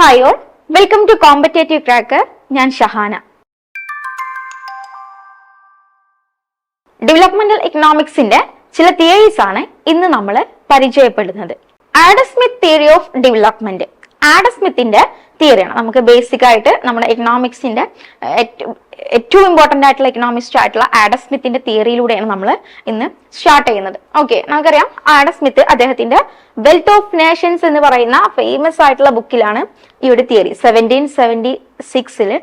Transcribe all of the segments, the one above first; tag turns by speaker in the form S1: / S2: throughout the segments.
S1: Hi all, welcome to Competitive Tracker. ഞാൻ Shahana. Developmental ഇക്കണോമിക്സിന്റെ ചില theories ആണ് ഇന്ന് നമ്മൾ പരിചയപ്പെടുന്നത്. Adam Smith theory of development. Adam സ്മിത്തിന്റെ തിയറിയാണ് നമുക്ക് ബേസിക് ആയിട്ട് നമ്മുടെ ഇക്കണോമിക്സിന്റെ ഏറ്റവും ഇമ്പോർട്ടന്റ് ആയിട്ടുള്ള ഇക്കണോമിസ്റ്റ് ആയിട്ടുള്ള ആഡം സ്മിത്തിന്റെ തിയറിയിലൂടെയാണ് നമ്മൾ ഇന്ന് സ്റ്റാർട്ട് ചെയ്യുന്നത്. ഓക്കെ, നമുക്കറിയാം ആഡം സ്മിത്ത് അദ്ദേഹത്തിന്റെ വെൽത്ത് ഓഫ് നേഷൻസ് എന്ന് പറയുന്ന ഫേമസ് ആയിട്ടുള്ള ബുക്കിലാണ് ഈ ഒരു തിയറി 1776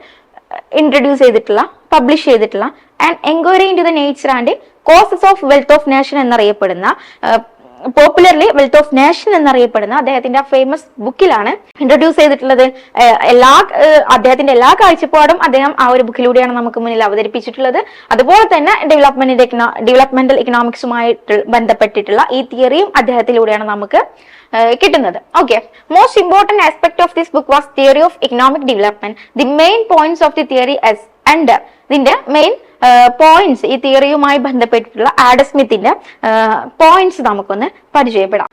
S1: ഇൻട്രൊഡ്യൂസ് ചെയ്തിട്ടുള്ള പബ്ലിഷ് ചെയ്തിട്ടുള്ള and inquiry into the nature and causes of wealth of nation എന്നറിയപ്പെടുന്ന പോപ്പുലർലി വെൽത്ത് ഓഫ് നേഷൻ എന്നറിയപ്പെടുന്ന അദ്ദേഹത്തിന്റെ ഫേമസ് ബുക്കിലാണ് ഇൻട്രൊഡ്യൂസ് ചെയ്തിട്ടുള്ളത്. അദ്ദേഹത്തിന്റെ എല്ലാ കാഴ്ചപ്പാടും അദ്ദേഹം ആ ഒരു ബുക്കിലൂടെയാണ് നമുക്ക് മുന്നിൽ അവതരിപ്പിച്ചിട്ടുള്ളത്. അതുപോലെ തന്നെ ഡെവലപ്മെന്റൽ ഇക്കണോമിക്സുമായിട്ട് ബന്ധപ്പെട്ടിട്ടുള്ള ഈ തിയറിയും അദ്ദേഹത്തിലൂടെയാണ് നമുക്ക് കിട്ടുന്നത്. Okay, most important aspect of this book was theory of economic development. The main points of the theory as under. ഇതിന്റെ മെയിൻ പോയിന്റ്സ്, ഈ തിയറിയുമായി ബന്ധപ്പെട്ടിട്ടുള്ള ആഡം സ്മിത്തിന്റെ പോയിന്റ്സ് നമുക്കൊന്ന് പരിചയപ്പെടാം.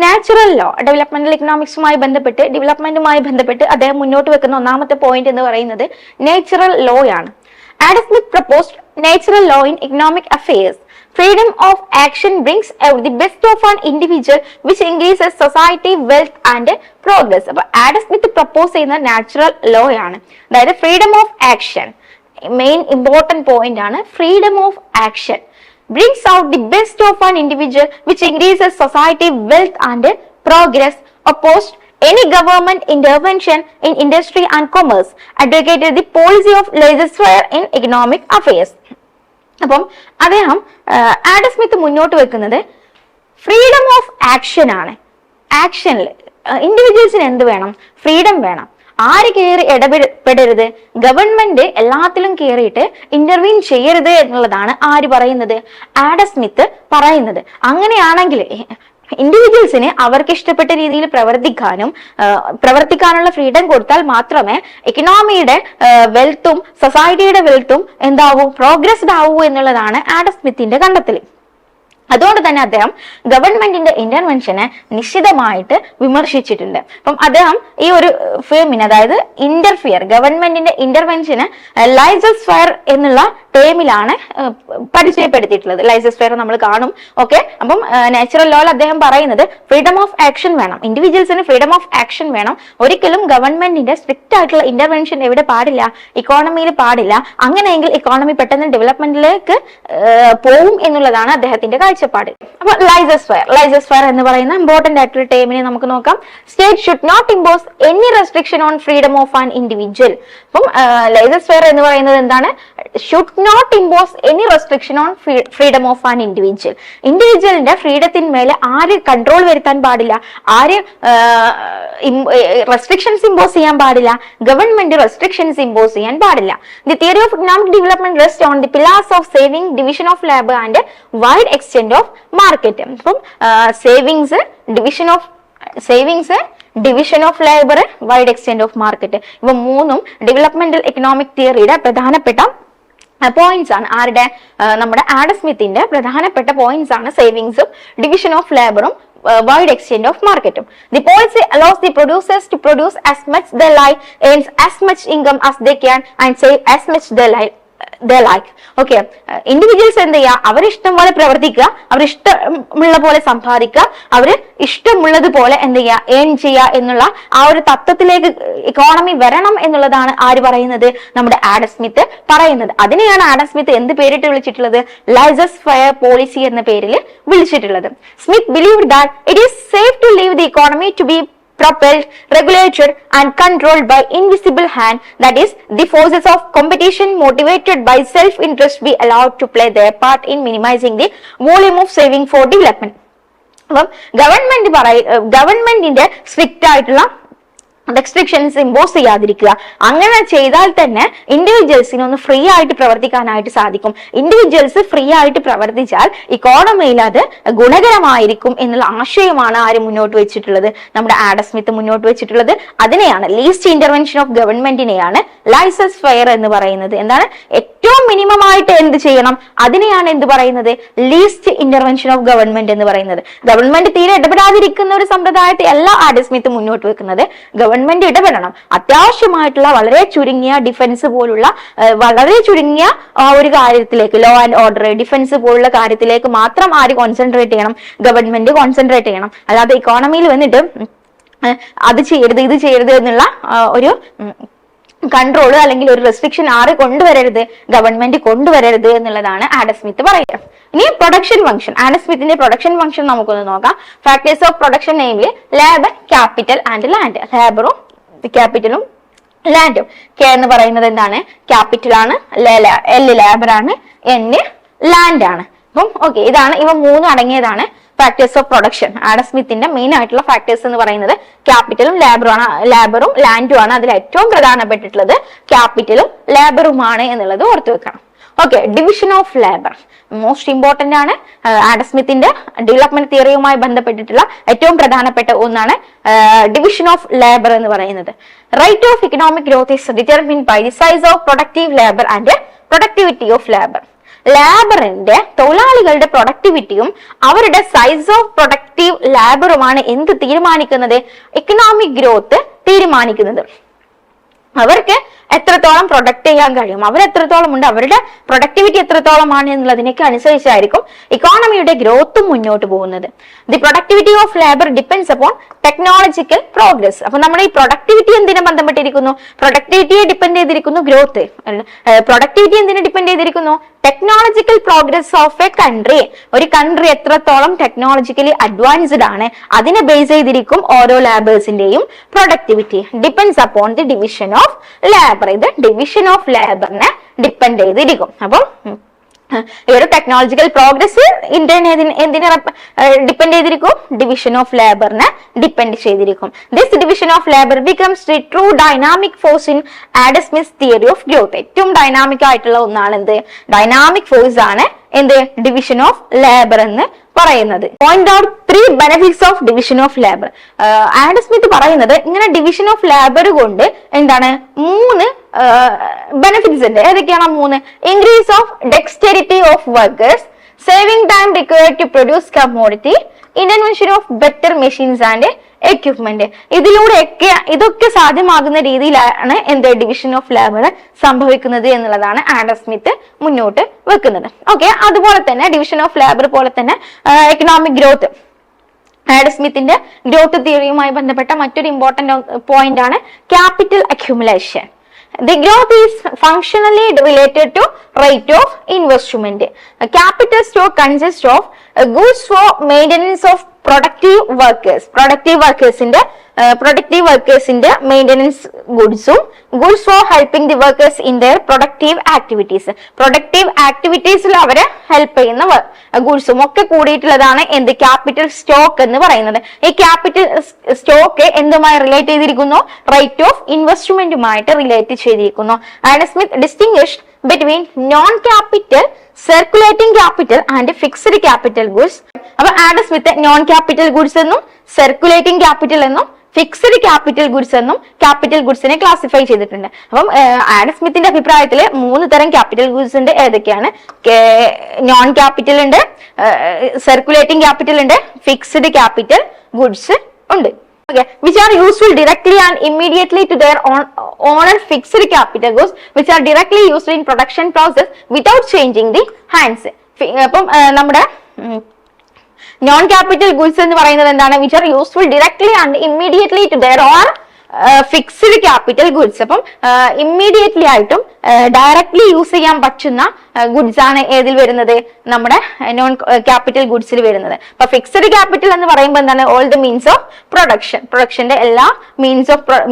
S1: Natural law. ഡെവലപ്മെന്റൽ ഇക്കണോമിക്സുമായി ഡെവലപ്മെന്റുമായി ബന്ധപ്പെട്ട് അദ്ദേഹം മുന്നോട്ട് വെക്കുന്ന ഒന്നാമത്തെ പോയിന്റ് എന്ന് പറയുന്നത് നേച്ചുറൽ ലോ ആണ്. Adam Smith proposed natural law in economic affairs. Freedom of action brings out the best of an individual which increases society wealth and progress. അപ്പോൾ ആഡം സ്മിത്ത് പ്രപ്പോസ് ചെയ്യുന്ന നാച്ചുറൽ ലോ ആണ്. അതായത് freedom of action main important point ആണ്. Freedom of action brings out the best of an individual which increases society wealth and progress. Opposed any government intervention in industry and commerce. Advocated the policy of laissez-faire in economic affairs. അപ്പം അദ്ദേഹം Adam Smith മുന്നോട്ട് വെക്കുന്നത് freedom of action ആണ്. ആക്ഷനിൽ ഇൻഡിവിജ്വൽസിന് എന്ത് വേണം? Freedom വേണം. ആര് കയറി ഇടപെടരുത്? ഗവൺമെന്റ് എല്ലാത്തിലും കയറിയിട്ട് ഇന്റർവീൻ ചെയ്യരുത് എന്നുള്ളതാണ് ആര് പറയുന്നത്? ആഡം സ്മിത്ത് പറയുന്നത്. അങ്ങനെയാണെങ്കിൽ ഇൻഡിവിജ്വൽസിന് അവർക്ക് ഇഷ്ടപ്പെട്ട രീതിയിൽ പ്രവർത്തിക്കാനുള്ള ഫ്രീഡം കൊടുത്താൽ മാത്രമേ ഇക്കണോമിയുടെ വെൽത്തും സൊസൈറ്റിയുടെ വെൽത്തും എന്താവൂ? പ്രോഗ്രസ്ഡ് ആവൂ എന്നുള്ളതാണ് ആഡം സ്മിത്തിന്റെ കണ്ടെത്തൽ. അതുകൊണ്ട് തന്നെ അദ്ദേഹം ഗവൺമെന്റിന്റെ ഇന്റർവെൻഷനെ നിശ്ചിതമായിട്ട് വിമർശിച്ചിട്ടുണ്ട്. അപ്പം അദ്ദേഹം ഈ ഒരു ഫേമിന്, അതായത് ഗവൺമെന്റിന്റെ ഇന്റർവെൻഷന് ലൈസസ്-ഫെയർ എന്നുള്ള ടേമിലാണ് പരിചയപ്പെടുത്തിയിട്ടുള്ളത്. ലൈസസ്-ഫെയർ നമ്മൾ കാണും. ഓക്കെ, അപ്പം നാച്ചുറൽ ലോയിൽ അദ്ദേഹം പറയുന്നത് ഫ്രീഡം ഓഫ് ആക്ഷൻ വേണം, ഇൻഡിവിജ്വൽസിന് ഫ്രീഡം ഓഫ് ആക്ഷൻ വേണം. ഒരിക്കലും ഗവൺമെന്റിന്റെ സ്ട്രിക്റ്റ് ആയിട്ടുള്ള ഇന്റർവെൻഷൻ എവിടെ പാടില്ല? ഇക്കോണമിയിൽ പാടില്ല. അങ്ങനെയെങ്കിൽ ഇക്കോണമി പെട്ടെന്ന് ഡെവലപ്മെന്റിലേക്ക് പോവും എന്നുള്ളതാണ് അദ്ദേഹത്തിന്റെ കാഴ്ചപ്പാട്. അപ്പൊ ലൈസസ്-ഫെയർ എന്ന് പറയുന്ന ഇമ്പോർട്ടന്റ് ആയിട്ടുള്ള ടേമിനെ നമുക്ക് നോക്കാം. State should not impose any restriction on freedom of an individual. അപ്പം ലൈസസ്-ഫെയർ എന്ന് പറയുന്നത് എന്താണ്? Should not impose any restriction on freedom of an individual. ഇൻഡിവിജ്വലിന്റെ ഫ്രീഡത്തിന്മേലെ ആര് കൺട്രോൾ വരുത്താൻ പാടില്ല? ആര് റെസ്ട്രിക്ഷൻസ് ഇമ്പോസ് ചെയ്യാൻ പാടില്ല? ഗവൺമെന്റ് റെസ്ട്രിക്ഷൻസ് ഇമ്പോസ് ചെയ്യാൻ പാടില്ല. The theory of economic development rest on the pillars of saving, division of labour and wide extend of market. അപ്പം division of labour, wide extend of market, ഇവ മൂന്നും developmental economic തിയറിയുടെ പ്രധാനപ്പെട്ട points ആണ്. ആരുടെ? നമ്മുടെ Adam സ്മിത്തിന്റെ പ്രധാനപ്പെട്ട പോയിന്റ്സ് ആണ് സേവിങ്സും ഡിവിഷൻ ഓഫ് ലേബറും wide extent of market. The policy allows the producers to produce as much they like, earns as much income as they can and save as much they like. Okay, individuals എന്ത് ചെയ്യുക? അവരിഷ്ടം പോലെ പ്രവർത്തിക്കുക, അവരിഷ്ടമുള്ള പോലെ സമ്പാദിക്കുക, അവര് ഇഷ്ടമുള്ളതുപോലെ എന്ത് ചെയ്യുക? ഏൺ ചെയ്യുക എന്നുള്ള ആ ഒരു തത്വത്തിലേക്ക് ഇക്കോണമി വരണം എന്നുള്ളതാണ് ആര് പറയുന്നത്? നമ്മുടെ ആഡം സ്മിത്ത് പറയുന്നത്. അതിനെയാണ് ആഡം സ്മിത്ത് എന്ത് പേരിട്ട് വിളിച്ചിട്ടുള്ളത്? ലൈസസ്-ഫെയർ പോളിസി എന്ന പേരിൽ വിളിച്ചിട്ടുള്ളത്. Smith believed that it is safe to leave the economy to be propelled, regulated and controlled by invisible hand, that is, the forces of competition motivated by self-interest be allowed to play their part in minimizing the volume of saving for development. അപ്പം ഗവൺമെന്റിന്റെ strict ആയിട്ടുള്ള restrictions impose ചെയ്യാതിരിക്കുക. അങ്ങനെ ചെയ്താൽ തന്നെ ഇൻഡിവിജ്വൽസിന് ഒന്ന് free ആയിട്ട് പ്രവർത്തിക്കാനായിട്ട് സാധിക്കും. ഇൻഡിവിജ്വൽസ് ഫ്രീ ആയിട്ട് പ്രവർത്തിച്ചാൽ ഇക്കോണമിയിൽ അത് ഗുണകരമായിരിക്കും എന്നുള്ള ആശയമാണ് ആര് മുന്നോട്ട് വെച്ചിട്ടുള്ളത്? നമ്മുടെ ആഡം സ്മിത്ത് മുന്നോട്ട് വെച്ചിട്ടുള്ളത്. അതിനെയാണ് ലീസ്റ്റ് ഇന്റർവെൻഷൻ ഓഫ് ഗവൺമെന്റിനെയാണ് ലൈസസ്-ഫെയർ എന്ന് പറയുന്നത്. എന്താണ്? ഏറ്റവും മിനിമം ആയിട്ട് എന്ത് ചെയ്യണം? അതിനെയാണ് എന്ത് പറയുന്നത്? ലീസ്റ്റ് ഇന്റർവെൻഷൻ ഓഫ് ഗവൺമെന്റ് എന്ന് പറയുന്നത്. ഗവൺമെന്റ് തീരെ ഇടപെടാതിരിക്കുന്ന ഒരു സമ്പ്രദായത്തെ എല്ലാ ആഡം സ്മിത്ത് മുന്നോട്ട് വെക്കുന്നത്. ഗവൺമെന്റ് ഇടപെടണം. അത്യാവശ്യമായിട്ടുള്ള വളരെ ചുരുങ്ങിയ ഡിഫൻസ് പോലുള്ള വളരെ ചുരുങ്ങിയ ഒരു കാര്യത്തിലേക്ക്, ലോ ആൻഡ് ഓർഡർ, ഡിഫൻസ് പോലുള്ള കാര്യത്തിലേക്ക് മാത്രം ആര് കോൺസെൻട്രേറ്റ് ചെയ്യണം? ഗവൺമെന്റ് കോൺസെൻട്രേറ്റ് ചെയ്യണം. അല്ലാതെ ഇക്കോണമിയിൽ വന്നിട്ട് അത് ചെയ്യരുത് ഇത് ചെയ്യരുത് എന്നുള്ള ഒരു കൺട്രോൾ അല്ലെങ്കിൽ ഒരു റെസ്ട്രിക്ഷൻ ആര് കൊണ്ടുവരരുത്? ഗവൺമെന്റ് കൊണ്ടുവരരുത് എന്നുള്ളതാണ് ആഡം സ്മിത്ത് പറയുക. ഇനി പ്രൊഡക്ഷൻ ഫംഗ്ഷൻ, ആഡം സ്മിത്തിന്റെ പ്രൊഡക്ഷൻ ഫംഗ്ഷൻ നമുക്കൊന്ന് നോക്കാം. Factors of production namely labour, capital and land. ലേബറും ക്യാപിറ്റലും ലാൻഡും. കെ എന്ന് പറയുന്നത് എന്താണ്? ക്യാപിറ്റൽ ആണ്, എൽ ലേബർ ആണ്, എൻ ലാൻഡ് ആണ്. അപ്പം ഓക്കെ, ഇതാണ് ഇവ മൂന്നും അടങ്ങിയതാണ് ഫാക്ടേഴ്സ് ഓഫ് പ്രൊഡക്ഷൻ. ആഡം സ്മിത്തിന്റെ മെയിൻ ആയിട്ടുള്ള ഫാക്ടേഴ്സ് എന്ന് പറയുന്നത് ക്യാപിറ്റലും ലേബറും ലാൻഡും ആണ്. അതിൽ ഏറ്റവും പ്രധാനപ്പെട്ടിട്ടുള്ളത് ക്യാപിറ്റലും ലേബറുമാണ് എന്നുള്ളത് ഓർത്തു വെക്കണം. Okay, division of labour most important ആണ്. ആഡം സ്മിത്തിന്റെ ഡെവലപ്മെന്റ് തിയറിയുമായി ബന്ധപ്പെട്ടിട്ടുള്ള ഏറ്റവും പ്രധാനപ്പെട്ട ഒന്നാണ് ഡിവിഷൻ ഓഫ് ലേബർ എന്ന് പറയുന്നത്. Rate of economic growth is determined by the size of productive labour and productivity of labour. ലേബറിന്റെ, തൊഴിലാളികളുടെ പ്രൊഡക്ടിവിറ്റിയും അവരുടെ സൈസ് ഓഫ് പ്രൊഡക്റ്റീവ് ലേബറുമാണ് എന്ത് തീരുമാനിക്കുന്നത്? ഇക്കണോമിക് ഗ്രോത്ത് തീരുമാനിക്കുന്നത്. അവർക്ക് എത്രത്തോളം പ്രൊഡക്ട് ചെയ്യാൻ കഴിയും, അവർ എത്രത്തോളം ഉണ്ട്, അവരുടെ പ്രൊഡക്ടിവിറ്റി എത്രത്തോളമാണ് എന്നുള്ളതിനൊക്കെ അനുസരിച്ചായിരിക്കും ഇക്കോണമിയുടെ ഗ്രോത്തും മുന്നോട്ട് പോകുന്നത്. The productivity of labour depends upon technological progress. അപ്പൊ നമ്മുടെ ഈ പ്രൊഡക്ടിവിറ്റി എന്തിനെ ബന്ധപ്പെട്ടിരിക്കുന്നു? പ്രൊഡക്ടിവിറ്റിയെ ഡിപ്പെൻഡ് ചെയ്തിരിക്കുന്നു ഗ്രോത്ത്. പ്രൊഡക്ടിവിറ്റി എന്തിനെ ഡിപ്പെൻഡ് ചെയ്തിരിക്കുന്നു? Technological progress of a country. ഒരു കൺട്രി എത്രത്തോളം ടെക്നോളജിക്കലി അഡ്വാൻസ്ഡ് ആണ് അതിനെ ബേസ് ചെയ്തിരിക്കും ഓരോ ലേബേഴ്സിന്റെയും productivity. Depends upon the division of labour. ഇത് ഡിവിഷൻ ഓഫ് ലേബറിനെ ഡിപ്പെൻഡ് ചെയ്തിരിക്കും. അപ്പം ഈ ഒരു ടെക്നോളജിക്കൽ പ്രോഗ്രസ് എന്തിനെ ഡിപ്പെൻഡ് ചെയ്തിരിക്കും? ഡിവിഷൻ ഓഫ് ലേബറിനെ ഡിപ്പെൻഡ് ചെയ്തിരിക്കും. This division of labour becomes the true dynamic force in Adam Smith theory of growth. ഏറ്റവും ഡൈനാമിക് ആയിട്ടുള്ള ഒന്നാണ് എന്ത്? ഡൈനാമിക് ഫോഴ്സ് ആണ് എന്ത്? ഡിവിഷൻ ഓഫ് ലേബർ എന്ന് പറയുന്നത്. Point out 3 benefits of division of labour. Adam Smith പറയുന്നത് ഇങ്ങനെ ഡിവിഷൻ ഓഫ് ലേബർ കൊണ്ട് എന്താണ് 3 ബെനിഫിറ്റ്സ് ഉണ്ട്. ഏതൊക്കെയാണ് 3? Increase of dexterity of workers, saving time required to produce commodity, invention of better machines and equipment. ഇതൊക്കെ സാധ്യമാകുന്ന രീതിയിലാണ് എന്ത്? ഡിവിഷൻ ഓഫ് ലേബർ സംഭവിക്കുന്നത് എന്നുള്ളതാണ് ആഡം സ്മിത്ത് മുന്നോട്ട് വെക്കുന്നത്. ഓക്കെ, അതുപോലെ തന്നെ ഡിവിഷൻ ഓഫ് ലേബർ പോലെ തന്നെ എക്കണോമിക് ഗ്രോത്ത്, ആഡം സ്മിത്തിന്റെ ഗ്രോത്ത് തിയറിയുമായി ബന്ധപ്പെട്ട മറ്റൊരു ഇമ്പോർട്ടന്റ് പോയിന്റ് ആണ് capital accumulation. The growth is functionally related to rate of investment. Capital stock consists of goods for maintenance of productive workers. Productive workersന്റെ maintenance ഗുഡ്സും, goods for helping the workers in their productive activities. Productive ആക്ടിവിറ്റീസിൽ അവരെ help ചെയ്യുന്ന ഗുഡ്സും ഒക്കെ കൂടിയിട്ടുള്ളതാണ് എന്ത്? Capital stock എന്ന് പറയുന്നത്. ഈ ക്യാപിറ്റൽ സ്റ്റോക്ക് എന്തുമായി റിലേറ്റ് ചെയ്തിരിക്കുന്നു? റേറ്റ് ഓഫ് ഇൻവെസ്റ്റ്മെന്റുമായിട്ട് റിലേറ്റ് ചെയ്തിരിക്കുന്നു. Adam Smith distinguished between non capital circulating capital and fixed capital goods. അപ്പൊ Adam Smith non capital goods എന്നും സർക്കുലേറ്റിംഗ് ക്യാപിറ്റൽ എന്നും ഫിക്സ്ഡ് ക്യാപിറ്റൽ ഗുഡ്സ് എന്നും ക്യാപിറ്റൽ ഗുഡ്സിനെ ക്ലാസിഫൈ ചെയ്തിട്ടുണ്ട്. അപ്പം ആഡം സ്മിത്തിന്റെ അഭിപ്രായത്തിൽ 3 തരം ക്യാപിറ്റൽ ഗുഡ്സ് ഉണ്ട്. ഏതൊക്കെയാണ്? നോൺ ക്യാപിറ്റൽ ഉണ്ട്, സർക്കുലേറ്റിംഗ് ക്യാപിറ്റൽ ഉണ്ട്, ഫിക്സ്ഡ് ക്യാപിറ്റൽ ഗുഡ്സ് ഉണ്ട്. Okay, which are useful directly and immediately to their owner. Fixed capital goods which are directly used in production process without changing the hands. അപ്പം നമ്മുടെ non capital goods എന്ന് പറയുന്നത് എന്താണ്? Which are useful directly and immediately to their or fixed capital goods. അപ്പം immediately ആയിട്ടും directly use ചെയ്യാൻ പറ്റുന്ന goods ആണ് ഏതിൽ വരുന്നത്? നമ്മുടെ നോൺ ക്യാപിറ്റൽ ഗുഡ്സിൽ വരുന്നത്. അപ്പൊ ഫിക്സ്ഡ് ക്യാപിറ്റൽ എന്ന് പറയുമ്പോൾ എന്താണ്? ഓൾ ദ മീൻസ് ഓഫ് പ്രൊഡക്ഷന്റെ എല്ലാ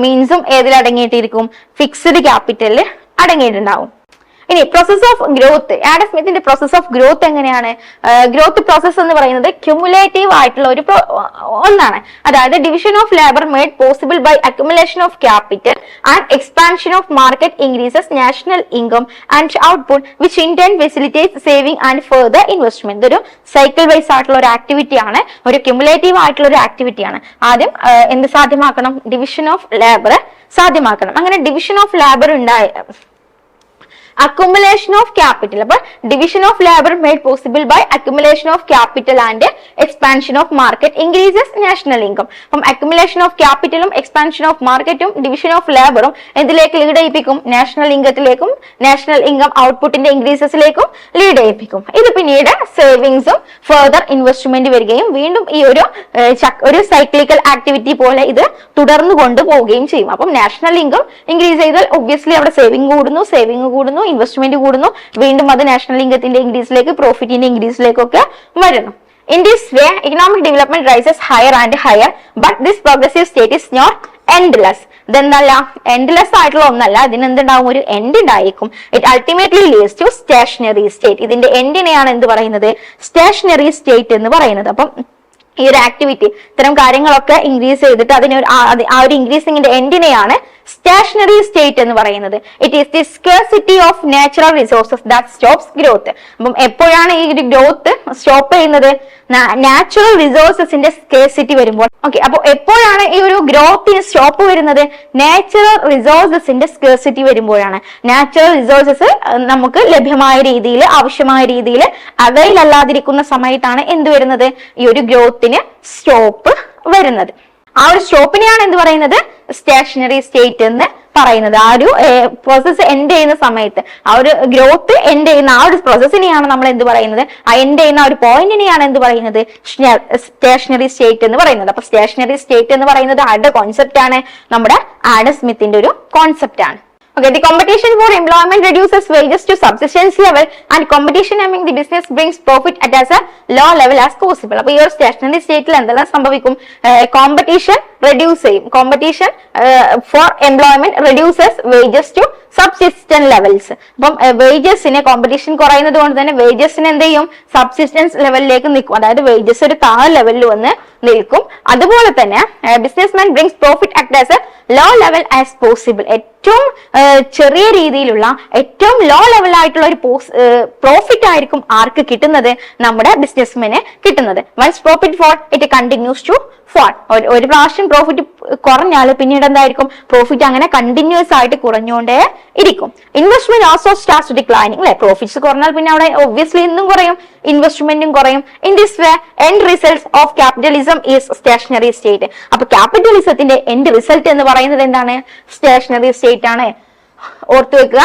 S1: മീൻസും ഏതിൽ അടങ്ങിയിട്ടിരിക്കും? ഫിക്സ്ഡ് ക്യാപിറ്റലിൽ അടങ്ങിയിട്ടുണ്ടാവും. ഇനി പ്രോസസ് ഓഫ് ഗ്രോത്ത്. ആഡം സ്മിത്തിന്റെ പ്രോസസ് ഓഫ് ഗ്രോത്ത് എങ്ങനെയാണ്? ഗ്രോത്ത് പ്രോസസ് എന്ന് പറയുന്നത് ക്യുമുലേറ്റീവ് ആയിട്ടുള്ള ഒരു ഒന്നാണ്. അതായത് division of labour made possible by accumulation of capital and expansion of market increases national income and output which in turn facilitates saving and further investment. ഇതൊരു cycle wise ആയിട്ടുള്ള ഒരു activity ആണ്, ഒരു ക്യുമുലേറ്റീവ് ആയിട്ടുള്ള ഒരു ആക്ടിവിറ്റി ആണ്. ആദ്യം എന്ത് സാധ്യമാക്കണം? ഡിവിഷൻ ഓഫ് ലേബർ സാധ്യമാക്കണം. അങ്ങനെ division of labour accumulation of capital. അപ്പോൾ division of labor made possible by accumulation of capital and expansion of market increases national income. അപ്പം accumulation of capitalum expansion of marketum division of laborും എന്തിലേക്ക് lead ചെയ്യിപ്പിക്കും? National ഇൻകത്തിലേക്കും national income ഔട്ട്പുട്ടിന്റെ ഇൻക്രീസസിലേക്കും lead ചെയ്യിപ്പിക്കും. ഇത് പിന്നീട് സേവിങ്സും ഫർദർ ഇൻവെസ്റ്റ്മെന്റ് വരികയും വീണ്ടും ഈ ഒരു സൈക്ലിക്കൽ ആക്ടിവിറ്റി പോലെ ഇത് തുടർന്നു കൊണ്ടുപോവുകയും ചെയ്യും. അപ്പം നാഷണൽ ഇൻകം ഇൻക്രീസ് ചെയ്താൽ ഒബ്വിയസ്ലി അവിടെ സേവിംഗ് കൂടുന്നു, ഇൻവെസ്റ്റ്മെന്റ് കൂടുന്നു, വീണ്ടും അത് നാഷണൽ ഇൻകത്തിന്റെ ഇൻക്രീസിലേക്ക് പ്രോഫിറ്റിന്റെ ഇൻക്രീസിലേക്കൊക്കെ വരണം. In this way, economic development rises higher and higher, but this progressive state is not endless. ഇതെന്തല്ല, എൻഡ്ലെസ് ആയിട്ടുള്ള ഒന്നല്ല, ഇതിന് എന്തുണ്ടാവും? ഒരു എൻഡ് ഉണ്ടായിരിക്കും. It ultimately leads to stationary state. ഇതിന്റെ എൻഡിനെയാണ് എന്ത് പറയുന്നത്? സ്റ്റേഷനറി സ്റ്റേറ്റ് എന്ന് പറയുന്നത്. അപ്പം ഈ ഒരു ആക്ടിവിറ്റി, ഇത്തരം കാര്യങ്ങളൊക്കെ ഇൻക്രീസ് ചെയ്തിട്ട് ആ ഒരു ഇൻക്രീസിംഗിന്റെ എൻഡിനെയാണ് സ്റ്റേഷനറി സ്റ്റേറ്റ് എന്ന് പറയുന്നത്. It is the scarcity of natural resources that stops growth. അപ്പം എപ്പോഴാണ് ഈ ഒരു ഗ്രോത്ത് സ്റ്റോപ്പ് ചെയ്യുന്നത്? നാച്ചുറൽ റിസോഴ്സസിന്റെ സ്കേഴ്സിറ്റി വരുമ്പോൾ. ഓക്കെ, അപ്പൊ എപ്പോഴാണ് ഈ ഒരു ഗ്രോത്തിന് സ്റ്റോപ്പ് വരുന്നത്? നാച്ചുറൽ റിസോഴ്സസിന്റെ സ്കേഴ്സിറ്റി വരുമ്പോഴാണ്. നാച്ചുറൽ റിസോഴ്സസ് നമുക്ക് ലഭ്യമായ രീതിയിൽ, ആവശ്യമായ രീതിയിൽ അവൈൽ അല്ലാതിരിക്കുന്ന സമയത്താണ് എന്ത് വരുന്നത്? ഈ ഒരു ഗ്രോത്തിന് സ്റ്റോപ്പ് വരുന്നത്. ആ ഒരു സ്റ്റോപ്പിനെയാണ് എന്ത് പറയുന്നത്? സ്റ്റേഷനറി സ്റ്റേറ്റ് എന്ന് പറയുന്നത്. ആ ഒരു പ്രോസസ്സ് എൻഡ് ചെയ്യുന്ന സമയത്ത്, ആ ഒരു ഗ്രോത്ത് എൻഡ് ചെയ്യുന്ന ആ ഒരു പ്രോസസ്സിനെയാണ് നമ്മൾ എന്ത് പറയുന്നത്? ആ എൻഡ് ചെയ്യുന്ന ആ ഒരു പോയിന്റിനെയാണ് എന്ത് പറയുന്നത്? സ്റ്റേഷനറി സ്റ്റേറ്റ് എന്ന് പറയുന്നത്. അപ്പൊ സ്റ്റേഷനറി സ്റ്റേറ്റ് എന്ന് പറയുന്നത് ആരുടെ കോൺസെപ്റ്റ് ആണ്? നമ്മുടെ ആഡം സ്മിത്തിന്റെ ഒരു കോൺസെപ്റ്റ് ആണ്. Okay, the competition for employment reduces wages to subsistence level and competition among the business brings profit at as a low level as possible. അപ്പോൾ ഈ ഒരു സ്റ്റേഷനറി സ്റ്റേറ്റിൽ എന്തെല്ലാം സംഭവിക്കും? കോമ്പറ്റീഷൻ റെഡ്യൂസ് ചെയ്യും. Competition for employment reduces wages to subsistence levels. അപ്പം വേജസിനെ, competition കുറയുന്നത് കൊണ്ട് തന്നെ വേജസിന് എന്ത് ചെയ്യും? സബ്സിസ്റ്റൻസ് ലെവലിലേക്ക് നിൽക്കും. അതായത് വേജസ് ഒരു താഴെ ലെവലിൽ വന്ന് നിൽക്കും. അതുപോലെ തന്നെ businessman brings profit at as a low level as possible. ഏറ്റവും ചെറിയ രീതിയിലുള്ള, ഏറ്റവും ലോ ലെവലായിട്ടുള്ള ഒരു പ്രോഫിറ്റ് ആയിരിക്കും ആർക്ക് കിട്ടുന്നത്? നമ്മുടെ ബിസിനസ്മാന് കിട്ടുന്നത്. Once profit fall it continues to fall. ഒരു പ്രാവശ്യം പ്രോഫിറ്റ് കുറഞ്ഞാൽ പിന്നീട് എന്തായിരിക്കും? പ്രോഫിറ്റ് അങ്ങനെ കണ്ടിന്യൂസ് ആയിട്ട് കുറഞ്ഞുകൊണ്ടേ ഇരിക്കും. Investment also starts declining. അല്ലെ, പ്രോഫിറ്റ്സ് കുറഞ്ഞാൽ പിന്നെ അവിടെ ഒബ്വിയസ്ലി ഇന്നും കുറയും, ഇൻവെസ്റ്റ്മെന്റും കുറയും. In this way end results of capitalism is stationary state. അപ്പൊ ക്യാപിറ്റലിസത്തിന്റെ എൻഡ് റിസൾട്ട് എന്ന് പറയുന്നത് എന്താണ്? സ്റ്റേഷനറി സ്റ്റേറ്റ് ആണ്. ഓർത്തു വെക്കുക,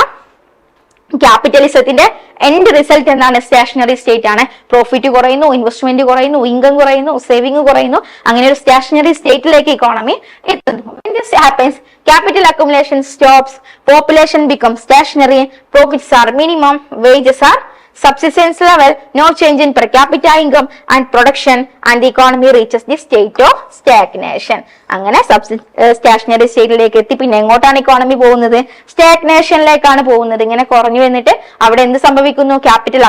S1: ക്യാപിറ്റലിസത്തിന്റെ എൻഡ് റിസൾട്ട് എന്താണ്? സ്റ്റേഷനറി സ്റ്റേറ്റ് ആണ്. പ്രോഫിറ്റ് കുറയുന്നു, ഇൻവെസ്റ്റ്മെന്റ് കുറയുന്നു, ഇൻകം കുറയുന്നു, സേവിംഗ് കുറയുന്നു. അങ്ങനെ ഒരു സ്റ്റേഷനറി സ്റ്റേറ്റിലേക്ക് ഇക്കോണമി എത്തുന്നു. When this happens, capital accumulation stops, population becomes stationary, profits are minimum, wages are subsistence level, no change in per capita income and production, and the economy reaches the state of stagnation. അങ്ങനെ stationery സ്റ്റേറ്റിലേക്ക് എത്തി. പിന്നെ എങ്ങോട്ടാണ് economy പോകുന്നത്? സ്റ്റാഗ്നേഷനിലേക്കാണ് പോകുന്നത്. ഇങ്ങനെ കുറഞ്ഞു വന്നിട്ട് അവിടെ എന്ത് സംഭവിക്കുന്നു? ക്യാപിറ്റൽ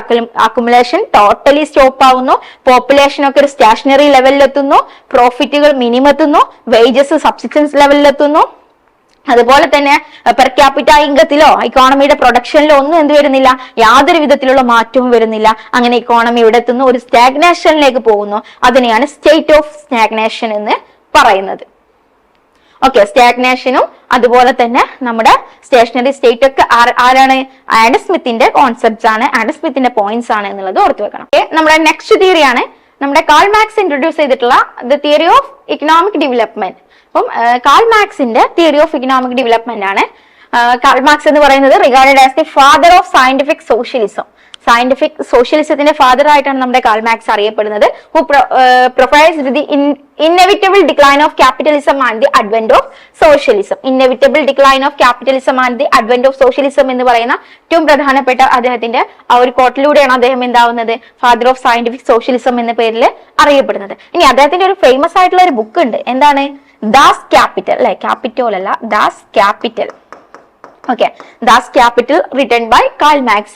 S1: അക്കുമുലേഷൻ ടോട്ടലി സ്റ്റോപ്പ് ആവുന്നു. പോപ്പുലേഷൻ ഒക്കെ ഒരു സ്റ്റേഷനറി ലെവലിലെത്തുന്നു. പ്രോഫിറ്റുകൾ മിനിമം എത്തുന്നു. വേജസ് സബ്സിസ്റ്റൻസ് ലെവലിലെത്തുന്നു. അതുപോലെ തന്നെ പെർ ക്യാപിറ്റ ഇൻകത്തിലോ ഇക്കോണമിയുടെ പ്രൊഡക്ഷനിലോ ഒന്നും എന്ത് വരുന്നില്ല? യാതൊരു വിധത്തിലുള്ള മാറ്റവും വരുന്നില്ല. അങ്ങനെ ഇക്കോണമി ഇവിടെ എത്തുന്നു, ഒരു സ്റ്റാഗ്നേഷനിലേക്ക് പോകുന്നു. അതിനെയാണ് സ്റ്റേറ്റ് ഓഫ് സ്റ്റാഗ്നേഷൻ എന്ന് പറയുന്നത്. ഓക്കെ, സ്റ്റാഗ്നേഷനും അതുപോലെ തന്നെ നമ്മുടെ സ്റ്റേഷനറി സ്റ്റേറ്റ് ഒക്കെ ആരാണ്? ആഡം സ്മിത്തിന്റെ കോൺസെപ്റ്റ്സ് ആണ്, ആഡം സ്മിത്തിന്റെ പോയിന്റ്സ് ആണ് എന്നുള്ളത് ഓർത്തു വെക്കണം. നമ്മുടെ നെക്സ്റ്റ് തിയറിയാണ് നമ്മുടെ കാൾ മാർക്സ് ഇൻട്രൊഡ്യൂസ് ചെയ്തിട്ടുള്ള the theory of economic development. അപ്പം കാൾ മാർക്സിന്റെ തിയറി ഓഫ് ഇക്കണോമിക് ഡെവലപ്മെന്റ് ആണ്. കാൾ മാർക്സ് എന്ന് പറയുന്നത് regarded as the father of scientific socialism. Scientific സോഷ്യലിസത്തിന്റെ ഫാദർ ആയിട്ടാണ് നമ്മുടെ കാൾ മാർക്സ് അറിയപ്പെടുന്നത്. Who profiles the inevitable decline of capitalism and the advent of socialism. Inevitable decline of capitalism and the advent of socialism എന്ന് പറയുന്ന ഏറ്റവും പ്രധാനപ്പെട്ട അദ്ദേഹത്തിന്റെ ആ ഒരു കോട്ടിലൂടെയാണ് അദ്ദേഹം എന്താവുന്നത്? ഫാദർ ഓഫ് സയന്റിഫിക് സോഷ്യലിസം എന്ന പേരിൽ അറിയപ്പെടുന്നത്. ഇനി അദ്ദേഹത്തിന്റെ ഒരു ഫേമസ് ആയിട്ടുള്ള ഒരു ബുക്ക് ഉണ്ട്. എന്താണ്? ദാസ് ക്യാപിറ്റൽ. അല്ലെ, ക്യാപിറ്റൽ അല്ല, Das capital. Okay, Das Capital written by Karl Marx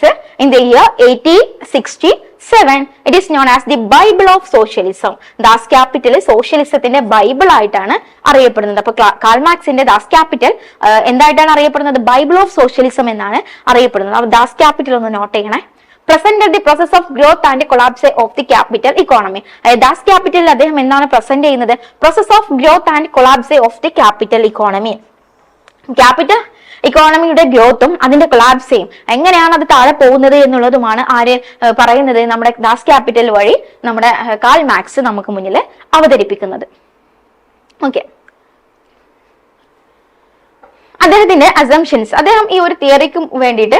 S1: in the year 1867. It is known as the Bible of Socialism. Das Capital സോഷ്യലിസത്തിന്റെ ബൈബിൾ ആയിട്ടാണ് അറിയപ്പെടുന്നത്. അപ്പൊ കാൾ മാർക്സിന്റെ ദാസ് ക്യാപിറ്റൽ എന്തായിട്ടാണ് അറിയപ്പെടുന്നത്? ബൈബിൾ ഓഫ് സോഷ്യലിസം എന്നാണ് അറിയപ്പെടുന്നത്. അപ്പൊ ദാസ് ക്യാപിറ്റൽ ഒന്ന് നോട്ട് ചെയ്യണേ. Present the process of growth and collapse of the capital economy. Das ക്യാപിറ്റലിൽ അദ്ദേഹം എന്താണ് പ്രസന്റ് ചെയ്യുന്നത്? Process of growth and collapse of the capital economy. Capital ഇക്കോണമിയുടെ ഗ്രോത്തും അതിന്റെ കൊളാപ്സയും എങ്ങനെയാണ് അത് താഴെ പോകുന്നത് എന്നുള്ളതുമാണ് ആര് പറയുന്നത്, നമ്മുടെ ദാസ് ക്യാപിറ്റൽ വഴി നമ്മുടെ കാൾ മാർക്സ് നമുക്ക് മുന്നിൽ അവതരിപ്പിക്കുന്നത്. ഓക്കെ, അദ്ദേഹത്തിന്റെ അസംഷൻസ്, അദ്ദേഹം ഈ ഒരു തിയറിക്ക് വേണ്ടിയിട്ട്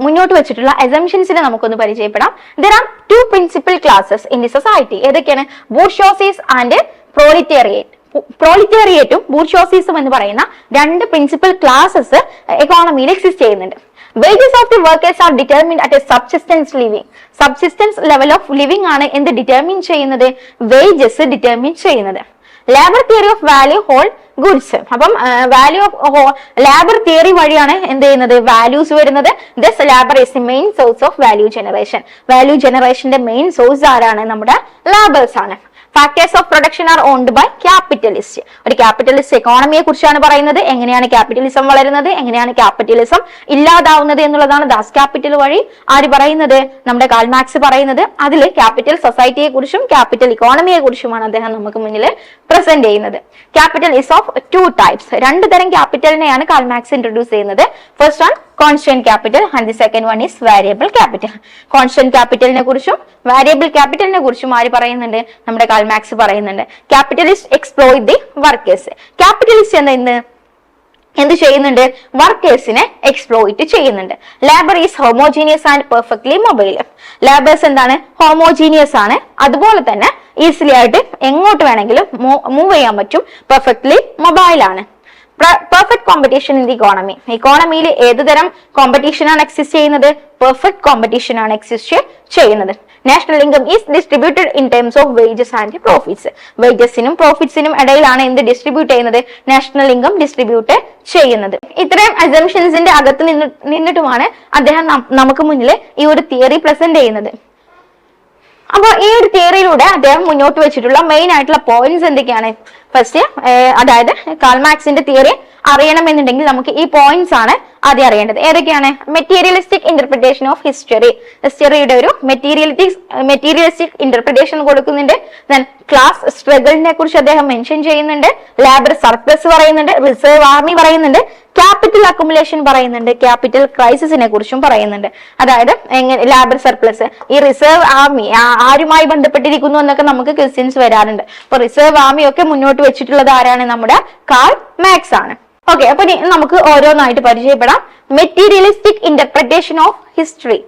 S1: മുന്നോട്ട് വെച്ചിട്ടുള്ള അസംഷൻസിനെ നമുക്കൊന്ന് പരിചയപ്പെടാം. There are two principal classes in the society. ഏതൊക്കെയാണ്? Bourgeoisies and proletariat. പ്രോലിറ്റേറിയറ്റും ബൂർഷ്വാസീസും എന്ന് പറയുന്ന രണ്ട് പ്രിൻസിപ്പൽ ക്ലാസസ് എക്കോണമിയിൽ എക്സിസ്റ്റ് ചെയ്യുന്നുണ്ട്. Wages of the workers are determined at a subsistence living. Subsistence level of living ആണ് എന്ത് ഡിറ്റർമിൻ ചെയ്യുന്നത്? വേജസ് ഡിറ്റർമിൻ ചെയ്യുന്നത്. Labour theory of value hold goods. അപ്പം വാല്യൂ ഓഫ് ലേബർ തിയറി വഴിയാണ് എന്ത് ചെയ്യുന്നത്? വാല്യൂസ് വരുന്നത്. Thus labour is the main source of value generation. Value ജനറേഷന്റെ മെയിൻ സോഴ്സ് ആരാണ്? നമ്മുടെ ലേബേഴ്സ് ആണ്. Factors of production are owned by capitalist. ഒരു ക്യാപിറ്റലിസ്റ്റ് എക്കോണമിയെ കുറിച്ചാണ് പറയുന്നത്. എങ്ങനെയാണ് ക്യാപിറ്റലിസം വളരുന്നത്, എങ്ങനെയാണ് ക്യാപിറ്റലിസം ഇല്ലാതാവുന്നത് എന്നുള്ളതാണ് ദാസ് ക്യാപിറ്റൽ വഴി ആര് പറയുന്നത്? നമ്മുടെ കാൾ മാർക്സ് പറയുന്നത്. അതിൽ ക്യാപിറ്റൽ സൊസൈറ്റിയെ കുറിച്ചും ക്യാപിറ്റൽ ഇക്കോണമിയെ കുറിച്ചുമാണ് അദ്ദേഹം നമുക്ക് മുന്നിൽ പ്രസന്റ് ചെയ്യുന്നത്. Capital is of two types. രണ്ട് തരം ക്യാപിറ്റലിനെയാണ് കാൾ മാർക്സ് ഇൻട്രൊഡ്യൂസ് ചെയ്യുന്നത്. First one constant capital and the second one is variable capital. Constant ക്യാപിറ്റലിനെ കുറിച്ചും വാരിയബിൾ ക്യാപിറ്റലിനെ കുറിച്ചും ആര് പറയുന്നുണ്ട്? നമ്മുടെ കാൾ മാർക്സ് പറയുന്നുണ്ട്. Capitalist exploit the workers. Capitalist എന്ത് ചെയ്യുന്നുണ്ട്? വർക്കേഴ്സിനെ എക്സ്പ്ലോയിറ്റ് ചെയ്യുന്നുണ്ട്. Labour is homogeneous and perfectly mobile. Labours എന്താണ്? ഹോമോജീനിയസ് ആണ്, അതുപോലെ തന്നെ ഈസിലി ആയിട്ട് എങ്ങോട്ട് വേണമെങ്കിലും മൂവ് ചെയ്യാൻ പറ്റും, പെർഫെക്റ്റ്ലി മൊബൈൽ ആണ്. Perfect competition in the economy. ഇക്കോണമിയിൽ ഏത് തരം കോമ്പറ്റീഷൻ ആണ് എക്സിസ്റ്റ് ചെയ്യുന്നത്? പെർഫെക്റ്റ് കോമ്പറ്റീഷൻ ആണ് എക്സിസ്റ്റ് ചെയ്യുന്നത്. National income is distributed in terms of wages and profits. വേജസിനും പ്രോഫിറ്റ്സിനും ഇടയിലാണ് എന്ത് ഡിസ്ട്രിബ്യൂട്ട് ചെയ്യുന്നത്? നാഷണൽ ഇൻകം ഡിസ്ട്രിബ്യൂട്ട് ചെയ്യുന്നത്. ഇത്രയും അസംഷൻസിന്റെ അകത്ത് നിന്നിട്ടുമാണ് അദ്ദേഹം നമുക്ക് മുന്നിൽ ഈ ഒരു തിയറി പ്രസന്റ് ചെയ്യുന്നത്. അപ്പൊ ഈ ഒരു തിയറിയിലൂടെ അദ്ദേഹം മുന്നോട്ട് വെച്ചിട്ടുള്ള മെയിൻ ആയിട്ടുള്ള പോയിന്റ്സ് എന്തൊക്കെയാണ്? ഫസ്റ്റ്, അതായത് കാൾ മാർക്സിന്റെ തിയറി അറിയണമെന്നുണ്ടെങ്കിൽ നമുക്ക് ഈ പോയിന്റ്സ് ആണ് ആദ്യം അറിയേണ്ടത്. ഏതൊക്കെയാണ്? Materialistic interpretation of history. ഹിസ്റ്ററിയുടെ ഒരു മെറ്റീരിയലിസ്റ്റിക് ഇന്റർപ്രിട്ടേഷൻ കൊടുക്കുന്നുണ്ട്. ദെൻ ക്ലാസ് സ്ട്രഗിളിനെ കുറിച്ച് അദ്ദേഹം മെൻഷൻ ചെയ്യുന്നുണ്ട്. ലേബർ സർപ്ലസ് പറയുന്നുണ്ട്. റിസർവ് ആർമി പറയുന്നുണ്ട്. ക്യാപിറ്റൽ അക്കുമുലേഷൻ പറയുന്നുണ്ട്. ക്യാപിറ്റൽ ക്രൈസിസിനെ കുറിച്ചും പറയുന്നുണ്ട്. അതായത് എങ്ങനെ ലേബർ സർപ്ലസ്, ഈ റിസർവ് ആർമി ആരുമായി ബന്ധപ്പെട്ടിരിക്കുന്നു എന്നൊക്കെ നമുക്ക് ക്വസ്റ്റ്യൻസ് വരാറുണ്ട്. അപ്പൊ റിസർവ് ആർമി ഒക്കെ മുന്നോട്ട് വെച്ചിട്ടുള്ളത് ആരാണ്? നമ്മുടെ കാൾ മാർക്സ് ആണ്. ഓക്കെ, അപ്പൊ നമുക്ക് ഓരോന്നായിട്ട് പരിചയപ്പെടാം. Materialistic interpretation of history.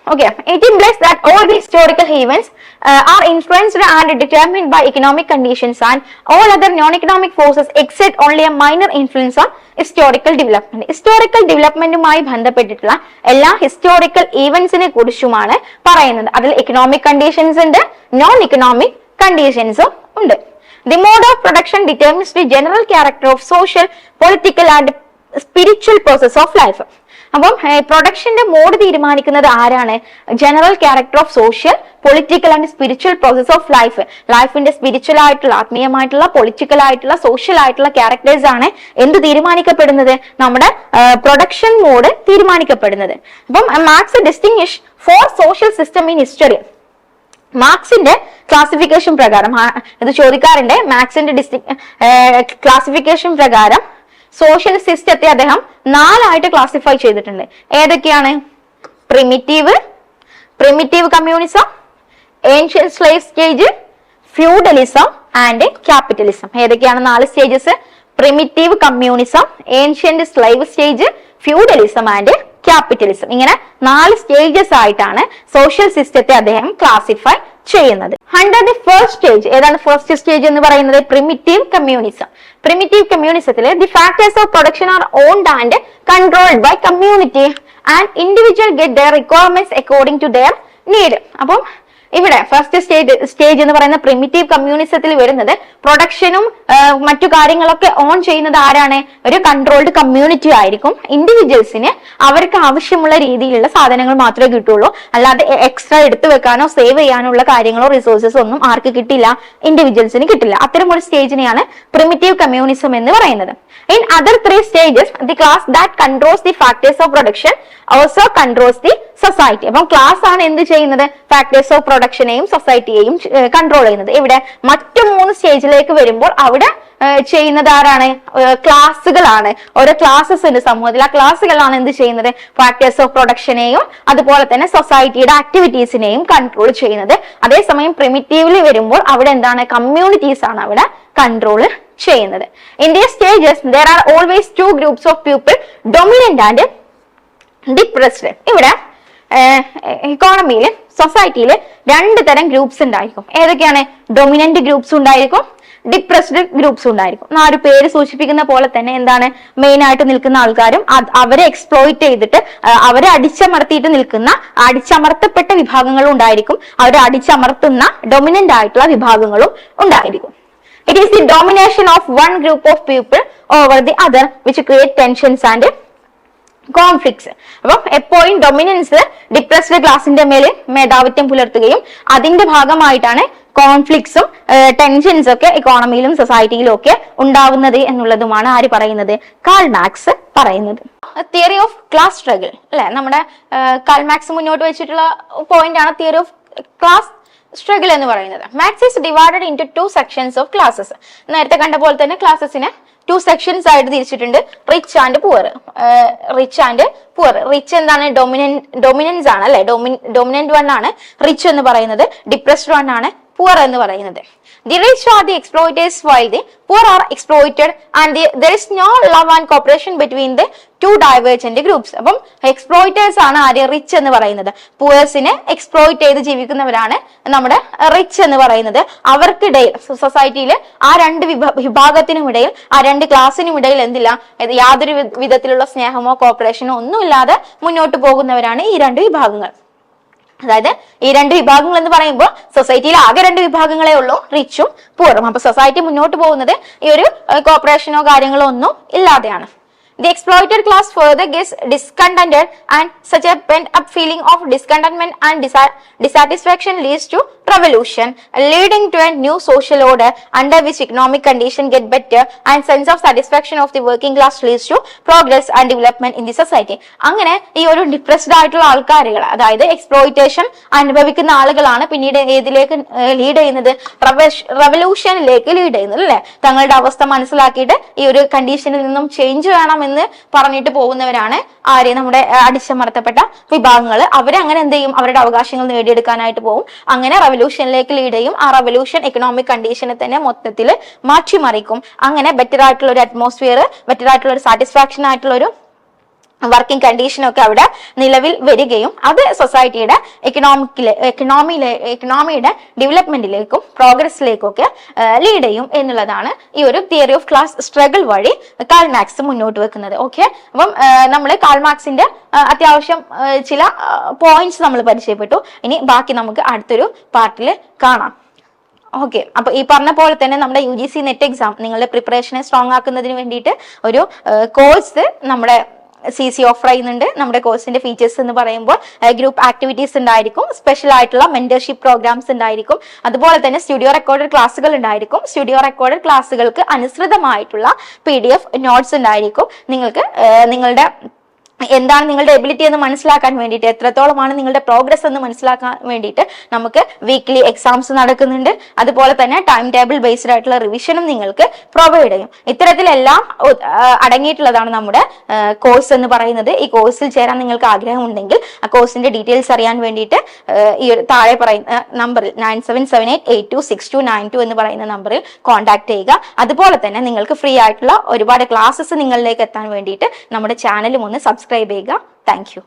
S1: Okay, it implies that all the historical events are influenced and determined by economic conditions, and all other non-economic forces exert only a minor influence on historical development. Historical development-മായി ബന്ധപ്പെട്ടിട്ടുള്ള എല്ലാ historical ഈവന്റ്സിനെ കുറിച്ചുമാണ് പറയുന്നത്. അതിൽ economic conditions ഉണ്ട്, non economic കണ്ടീഷൻസും ഉണ്ട്. The mode of production determines the general character of social, political and spiritual process of life. അപ്പം പ്രൊഡക്ഷന്റെ mode തീരുമാനിക്കുന്നത് ആരാണ്? General character of social, political and spiritual process of life. ലൈഫിന്റെ spiritual ആയിട്ടുള്ള, ആത്മീയമായിട്ടുള്ള, political ആയിട്ടുള്ള, social ആയിട്ടുള്ള characters ആണ് എന്ത് തീരുമാനിക്കപ്പെടുന്നത്? നമ്മുടെ പ്രൊഡക്ഷൻ മോഡ് തീരുമാനിക്കപ്പെടുന്നത്. അപ്പം Marx distinguish 4 social system in history. മാർക്സിന്റെ ക്ലാസിഫിക്കേഷൻ പ്രകാരം ഇത് ചോദിക്കാറുണ്ട്. മാർക്സിന്റെ ക്ലാസിഫിക്കേഷൻ പ്രകാരം സോഷ്യൽ സിസ്റ്റത്തെ അദ്ദേഹം 4 ആയിട്ട് ക്ലാസിഫൈ ചെയ്തിട്ടുണ്ട്. ഏതൊക്കെയാണ്? Primitive communism, ancient slave stage, feudalism and capitalism. ഏതൊക്കെയാണ് 4 stages? Primitive communism, ancient slave stage, feudalism and capitalism. ഇങ്ങനെ 4 സ്റ്റേജസ് ആയിട്ടാണ് സോഷ്യൽ സിസ്റ്റത്തെ അദ്ദേഹം ക്ലാസിഫൈ ചെയ്യുന്നത്. അണ്ടർ ദി ഫസ്റ്റ് സ്റ്റേജ്, ഏതാണ് ഫസ്റ്റ് സ്റ്റേജ് എന്ന് പറയുന്നത്? Primitive communism. പ്രിമിറ്റീവ് കമ്മ്യൂണിസത്തിൽ the factors of production are owned and controlled by community and individual get their requirements according to their need. അപ്പം ഇവിടെ ഫസ്റ്റ് സ്റ്റേജ് എന്ന് പറയുന്ന primitive കമ്മ്യൂണിസത്തിൽ വരുന്നത് പ്രൊഡക്ഷനും മറ്റു കാര്യങ്ങളൊക്കെ ഓൺ ചെയ്യുന്നത് ആരാണ്? ഒരു കൺട്രോൾഡ് കമ്മ്യൂണിറ്റി ആയിരിക്കും. ഇൻഡിവിജ്വൽസിന് അവർക്ക് ആവശ്യമുള്ള രീതിയിലുള്ള സാധനങ്ങൾ മാത്രമേ കിട്ടുള്ളൂ. അല്ലാതെ എക്സ്ട്രാ എടുത്തു വെക്കാനോ സേവ് ചെയ്യാനുള്ള കാര്യങ്ങളോ റിസോഴ്സസ് ഒന്നും ആർക്ക് കിട്ടില്ല? ഇൻഡിവിജ്വൽസിന് കിട്ടില്ല. അത്തരം ഒരു സ്റ്റേജിനെയാണ് പ്രിമിറ്റീവ് കമ്മ്യൂണിസം എന്ന് പറയുന്നത്. In other 3 stages, the class that controls the factors of production also controls the society. അപ്പം ക്ലാസ് ആണ് എന്ത് ചെയ്യുന്നത്? ഫാക്ടേഴ്സ് ഓഫ് പ്രൊഡക്ഷനെയും സൊസൈറ്റിയെയും കൺട്രോൾ ചെയ്യുന്നത്. ഇവിടെ മറ്റു 3 സ്റ്റേജിലേക്ക് വരുമ്പോൾ അവിടെ ചെയ്യുന്നത് ആരാണ്? ക്ലാസ്സുകളാണ്. ഓരോ ക്ലാസ്സസ് ഉണ്ട് സമൂഹത്തിൽ. ആ ക്ലാസ്സുകളാണ് എന്ത് ചെയ്യുന്നത്? ഫാക്ടേഴ്സ് ഓഫ് പ്രൊഡക്ഷനെയും അതുപോലെ തന്നെ സൊസൈറ്റിയുടെ ആക്ടിവിറ്റീസിനെയും കൺട്രോൾ ചെയ്യുന്നത്. അതേസമയം പ്രിമിറ്റീവ്ലി വരുമ്പോൾ അവിടെ എന്താണ്? കമ്മ്യൂണിറ്റീസ് ആണ് അവിടെ കൺട്രോൾ ചെയ്യുന്നത്. In these stages there are always two groups of people, dominant and depressed. ഇവിടെ ഇക്കോണമിയിൽ സൊസൈറ്റിയിൽ രണ്ട് തരം ഗ്രൂപ്പ്സ് ഉണ്ടായിരിക്കും. ഏതൊക്കെയാണ്? ഡൊമിനന്റ് ഗ്രൂപ്പ്സ് ഉണ്ടായിരിക്കും, ഡിപ്രസ്ഡ് ഗ്രൂപ്പ്സ് ഉണ്ടായിരിക്കും. ആ ഒരു പേര് സൂചിപ്പിക്കുന്ന പോലെ തന്നെ എന്താണ്? മെയിൻ ആയിട്ട് നിൽക്കുന്ന ആൾക്കാരും അവരെ എക്സ്പ്ലോയിറ്റ് ചെയ്തിട്ട് അവരെ അടിച്ചമർത്തിയിട്ട് നിൽക്കുന്ന അടിച്ചമർത്തപ്പെട്ട വിഭാഗങ്ങളും ഉണ്ടായിരിക്കും, അവരെ അടിച്ചമർത്തുന്ന ഡൊമിനന്റ് ആയിട്ടുള്ള വിഭാഗങ്ങളും ഉണ്ടായിരിക്കും. It is the domination of one group of people over the other which create tensions and conflicts. അപ്പം എപ്പോഴും ഡൊമിനൻസ് ഡിപ്രസ്ഡ് ക്ലാസിന്റെ മേൽ മേധാവിത്വം പുലർത്തുകയും അതിന്റെ ഭാഗമായിട്ടാണ് കോൺഫ്ലിക്ട്സും ടെൻഷൻസ് ഒക്കെ ഇക്കോണമിയിലും സൊസൈറ്റിയിലും ഒക്കെ ഉണ്ടാവുന്നത് എന്നുള്ളതുമാണ് ആര് പറയുന്നത്? കാൾ മാർക്സ് പറയുന്നത്. തിയറി ഓഫ് ക്ലാസ് സ്ട്രഗിൾ അല്ലെ, നമ്മുടെ കാൾ മാർക്സ് മുന്നോട്ട് വെച്ചിട്ടുള്ള പോയിന്റ് ആണ് തിയറി ഓഫ് ക്ലാസ് സ്ട്രഗിൾ എന്ന് പറയുന്നത്. Marks is divided into 2 sections of classes. നേരത്തെ കണ്ട പോലെ തന്നെ ക്ലാസസിനെ 2 സെക്ഷൻസ് ആയിട്ട് തിരിച്ചിട്ടുണ്ട്. Rich and poor. റിച്ച് എന്താണ്? ഡൊമിനൻസ് ആണ് അല്ലെ, ഡൊമിനന്റ് വൺ ആണ് റിച്ച് എന്ന് പറയുന്നത്, ഡിപ്രസ്ഡ് വൺ ആണ് പുവർ എന്ന് പറയുന്നത്. The rich are the exploiters while the poor are exploited, and there is no love and cooperation between the two divergent groups. അപ്പം എക്സ്പ്ലോയിറ്റേഴ്സ് ആണ് ആര്? റിച്ച് എന്ന് പറയുന്നത്. പുവേഴ്സിനെ എക്സ്പ്ലോയിറ്റ് ചെയ്ത് ജീവിക്കുന്നവരാണ് നമ്മുടെ റിച്ച് എന്ന് പറയുന്നത്. അവർക്കിടയിൽ സൊസൈറ്റിയിൽ ആ രണ്ട് വിഭാഗത്തിനും ഇടയിൽ, ആ രണ്ട് ക്ലാസ്സിനും ഇടയിൽ എന്തില്ല? യാതൊരു വിധത്തിലുള്ള സ്നേഹമോ കോപ്പറേഷനോ ഒന്നുമില്ലാതെ മുന്നോട്ട് പോകുന്നവരാണ് ഈ രണ്ട് വിഭാഗങ്ങൾ. അതായത് ഈ രണ്ട് വിഭാഗങ്ങൾ എന്ന് പറയുമ്പോൾ സൊസൈറ്റിയിൽ ആകെ രണ്ട് വിഭാഗങ്ങളെ ഉള്ളൂ, റിച്ചും പുവറും. അപ്പൊ സൊസൈറ്റി മുന്നോട്ട് പോകുന്നത് ഈ ഒരു കോപ്പറേഷനോ കാര്യങ്ങളോ ഒന്നും ഇല്ലാതെയാണ്. The exploited class further gets discontented, and such a pent-up feeling of discontentment and dissatisfaction leads to revolution, leading to a new social order under which economic conditions get better and sense of satisfaction of the working class leads to progress and development in the society. അങ്ങനെ ഈ ഒരു depressed ആയിട്ടുള്ള ആൾക്കാരുകൾ, അതായത് exploitation അനുഭവിക്കുന്ന ആളുകളാണ് പിന്നീട് ഏതിലേക്ക് lead ചെയ്യുന്നത്? റെവല്യൂഷനിലേക്ക് lead ചെയ്യുന്നത് അല്ലെ. തങ്ങളുടെ അവസ്ഥ മനസ്സിലാക്കിയിട്ട് ഈ ഒരു കണ്ടീഷനിൽ നിന്നും ചേഞ്ച് വേണം എന്ന് പറഞ്ഞിട്ട് പോകുന്നവരാണ് ആര്? നമ്മുടെ അടിച്ചമർത്തപ്പെട്ട വിഭാഗങ്ങൾ. അവരങ്ങനെ എന്ത് ചെയ്യും? അവരുടെ അവകാശങ്ങൾ നേടിയെടുക്കാനായിട്ട് പോകും. അങ്ങനെ റെവല്യൂഷനിലേക്ക് ലീഡ് ചെയ്യും. ആ റെവല്യൂഷൻ എക്കണോമിക് കണ്ടീഷനെ തന്നെ മൊത്തത്തിൽ മാറ്റിമറിക്കും. അങ്ങനെ ബെറ്റർ ആയിട്ടുള്ള ഒരു അറ്റ്മോസ്ഫിയർ, ബെറ്റർ ആയിട്ടുള്ള ഒരു സാറ്റിസ്ഫാക്ഷൻ ആയിട്ടുള്ള ഒരു വർക്കിംഗ് കണ്ടീഷനൊക്കെ അവിടെ നിലവിൽ വരികയും അത് സൊസൈറ്റിയുടെ എക്കണോമിയുടെ ഡെവലപ്മെന്റിലേക്കും പ്രോഗ്രസിലേക്കും ഒക്കെ ലീഡ് ചെയ്യും എന്നുള്ളതാണ് ഈ ഒരു തിയറി ഓഫ് ക്ലാസ് സ്ട്രഗിൾ വഴി കാൾ മാർക്സ് മുന്നോട്ട് വെക്കുന്നത്. ഓക്കെ, അപ്പം നമ്മൾ കാൾ മാർക്സിന്റെ അത്യാവശ്യം ചില പോയിന്റ്സ് നമ്മൾ പരിചയപ്പെട്ടു. ഇനി ബാക്കി നമുക്ക് അടുത്തൊരു പാർട്ടിൽ കാണാം. ഓക്കെ, അപ്പൊ ഈ പറഞ്ഞ പോലെ തന്നെ നമ്മുടെ UGC നെറ്റ് എക്സാം നിങ്ങളുടെ പ്രിപ്പറേഷനെ സ്ട്രോങ് ആക്കുന്നതിന് വേണ്ടിയിട്ട് ഒരു കോഴ്സ് നമ്മുടെ CC ഓഫർ ചെയ്യുന്നുണ്ട്. നമ്മുടെ കോഴ്സിന്റെ ഫീച്ചേഴ്സ് എന്ന് പറയുമ്പോൾ ഗ്രൂപ്പ് ആക്ടിവിറ്റീസ് ഉണ്ടായിരിക്കും, സ്പെഷ്യൽ ആയിട്ടുള്ള മെന്റർഷിപ്പ് പ്രോഗ്രാംസ് ഉണ്ടായിരിക്കും, അതുപോലെ തന്നെ സ്റ്റുഡിയോ റെക്കോർഡഡ് ക്ലാസ്സുകൾ ഉണ്ടായിരിക്കും. സ്റ്റുഡിയോ റെക്കോർഡഡ് ക്ലാസ്സുകൾക്ക് അനുസൃതമായിട്ടുള്ള PDF നോട്ട്സ് ഉണ്ടായിരിക്കും. നിങ്ങൾക്ക് നിങ്ങളുടെ എന്താണ് നിങ്ങളുടെ എബിലിറ്റി എന്ന് മനസ്സിലാക്കാൻ വേണ്ടിയിട്ട്, എത്രത്തോളമാണ് നിങ്ങളുടെ പ്രോഗ്രസ് എന്ന് മനസ്സിലാക്കാൻ വേണ്ടിയിട്ട് നമുക്ക് വീക്ക്ലി എക്സാംസ് നടക്കുന്നുണ്ട്. അതുപോലെ തന്നെ ടൈം ടേബിൾ ബേസ്ഡ് ആയിട്ടുള്ള റിവിഷനും നിങ്ങൾക്ക് പ്രൊവൈഡ് ചെയ്യും. ഇത്തരത്തിലെല്ലാം അടങ്ങിയിട്ടുള്ളതാണ് നമ്മുടെ കോഴ്സ് എന്ന് പറയുന്നത്. ഈ കോഴ്സിൽ ചേരാൻ നിങ്ങൾക്ക് ആഗ്രഹമുണ്ടെങ്കിൽ ആ കോഴ്സിന്റെ ഡീറ്റെയിൽസ് അറിയാൻ വേണ്ടിയിട്ട് ഈ ഒരു താഴെ പറയുന്ന നമ്പറിൽ 9778826292 എന്ന് പറയുന്ന നമ്പറിൽ കോൺടാക്ട് ചെയ്യുക. അതുപോലെ തന്നെ നിങ്ങൾക്ക് ഫ്രീ ആയിട്ടുള്ള ഒരുപാട് ക്ലാസ്സസ് നിങ്ങളിലേക്ക് എത്താൻ വേണ്ടിയിട്ട് നമ്മുടെ ചാനലും ഒന്ന് സബ്സ്ക്രൈബ് ചെയ്യുക. Thank you.